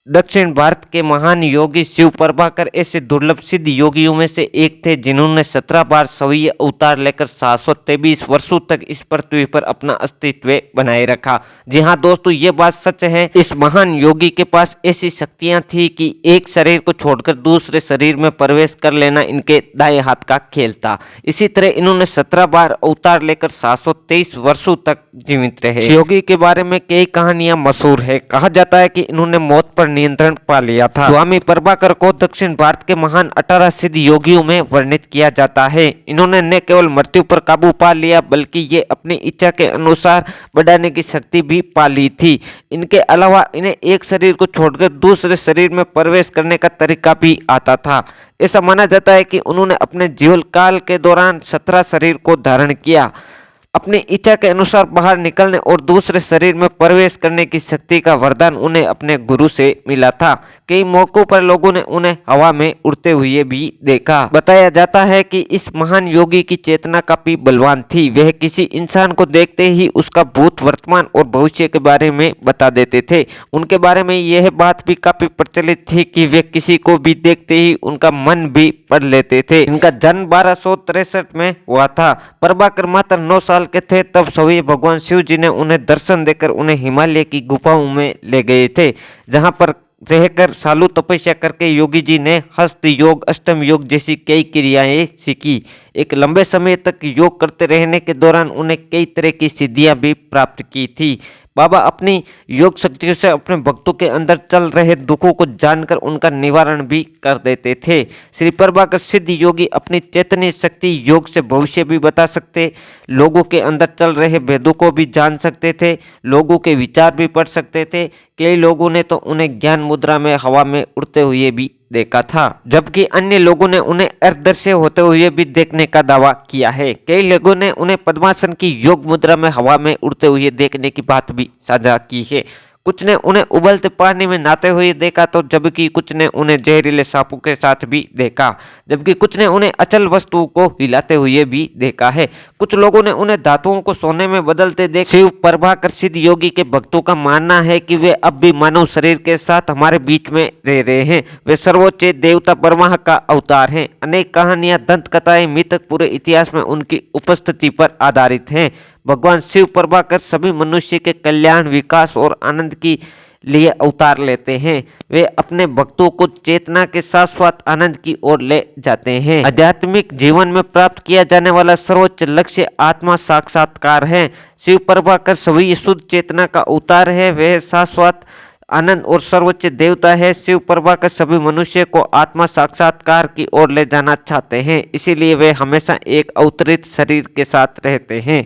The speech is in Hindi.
दक्षिण भारत के महान योगी शिव प्रभाकर ऐसे दुर्लभ सिद्ध योगियों में से एक थे जिन्होंने 17 बार शवीय अवतार लेकर 723 वर्षों तक इस पृथ्वी पर अपना अस्तित्व बनाए रखा। जी हाँ दोस्तों, ये बात सच है। इस महान योगी के पास ऐसी शक्तियां थी कि एक शरीर को छोड़कर दूसरे शरीर में प्रवेश कर लेना इनके दाएं हाथ का खेल था। इसी तरह इन्होंने 17 बार अवतार लेकर 723 वर्षों तक जीवित रहे। इस योगी के बारे में कई कहानियां मशहूर है। कहा जाता है कि इन्होंने मौत पर नियंत्रण पा लिया था। स्वामी प्रभाकर को दक्षिण भारत के महान 18 सिद्ध योगियों में वर्णित किया जाता है। इन्होंने न केवल मृत्यु पर काबू पा लिया बल्कि ये अपनी इच्छा के अनुसार बढ़ाने की शक्ति भी पा ली थी। इनके अलावा इन्हें एक शरीर को छोड़कर दूसरे शरीर में प्रवेश करने का तरीका भी आता था। ऐसा माना जाता है कि उन्होंने अपने जीवन काल के दौरान 17 शरीर को धारण किया। अपनी इच्छा के अनुसार बाहर निकलने और दूसरे शरीर में प्रवेश करने की शक्ति का वरदान उन्हें अपने गुरु से मिला था। कई मौकों पर लोगों ने उन्हें हवा में उड़ते हुए भी देखा। बताया जाता है कि इस महान योगी की चेतना काफी बलवान थी। वह किसी इंसान को देखते ही उसका भूत, वर्तमान और भविष्य के बारे में बता देते थे। उनके बारे में यह बात भी काफी प्रचलित थी कि वे किसी को भी देखते ही उनका मन भी पढ़ लेते थे। इनका जन्म 1263 में हुआ था। प्रभाकर मात्र 9 साल के थे तब स्वयं भगवान शिव जी ने उन्हें दर्शन देकर उन्हें हिमालय की गुफाओं में ले गए थे, जहां पर रहकर सालों तपस्या करके योगी जी ने हस्त योग, अष्टम योग जैसी कई क्रियाएं सीखी। एक लंबे समय तक योग करते रहने के दौरान उन्हें कई तरह की सिद्धियां भी प्राप्त की थी। बाबा अपनी योग शक्तियों से अपने भक्तों के अंदर चल रहे दुखों को जानकर उनका निवारण भी कर देते थे। श्री प्रभाकर सिद्ध योगी अपनी चैतन्य शक्ति योग से भविष्य भी बता सकते, लोगों के अंदर चल रहे भेदों को भी जान सकते थे, लोगों के विचार भी पढ़ सकते थे। कई लोगों ने तो उन्हें ज्ञान मुद्रा में हवा में उड़ते हुए भी देखा था, जबकि अन्य लोगों ने उन्हें अदृश्य होते हुए भी देखने का दावा किया है। कई लोगों ने उन्हें पद्मासन की योग मुद्रा में हवा में उड़ते हुए देखने की बात भी साझा की है। कुछ ने उन्हें उबलते पानी में नहाते हुए देखा तो जबकि कुछ ने उन्हें जहरीले सांपों के साथ भी देखा, जबकि कुछ ने उन्हें अचल वस्तुओं को हिलाते हुए भी देखा है। कुछ लोगों ने उन्हें धातुओं को सोने में बदलते देख। शिव प्रभाकर सिद्ध योगी के भक्तों का मानना है कि वे अब भी मानव शरीर के साथ हमारे बीच में रह रहे हैं। वे सर्वोच्च देवता ब्रह्मा का अवतार हैं। अनेक कहानियां, दंत कथाएं, मिथक पूरे इतिहास में उनकी उपस्थिति पर आधारित हैं। भगवान शिव प्रभाकर सभी मनुष्य के कल्याण, विकास और आनंद के लिए अवतार लेते हैं। वे अपने भक्तों को चेतना के शाश्वत आनंद की ओर ले जाते हैं। आध्यात्मिक जीवन में प्राप्त किया जाने वाला सर्वोच्च लक्ष्य आत्मा साक्षात्कार है। शिव प्रभाकर सभी शुद्ध चेतना का अवतार है। वह शाश्वत आनंद और सर्वोच्च देवता है। शिव प्रभाकर सभी मनुष्य को आत्मा साक्षात्कार की ओर ले जाना चाहते हैं, इसीलिए वे हमेशा एक अवतरित शरीर के साथ रहते हैं।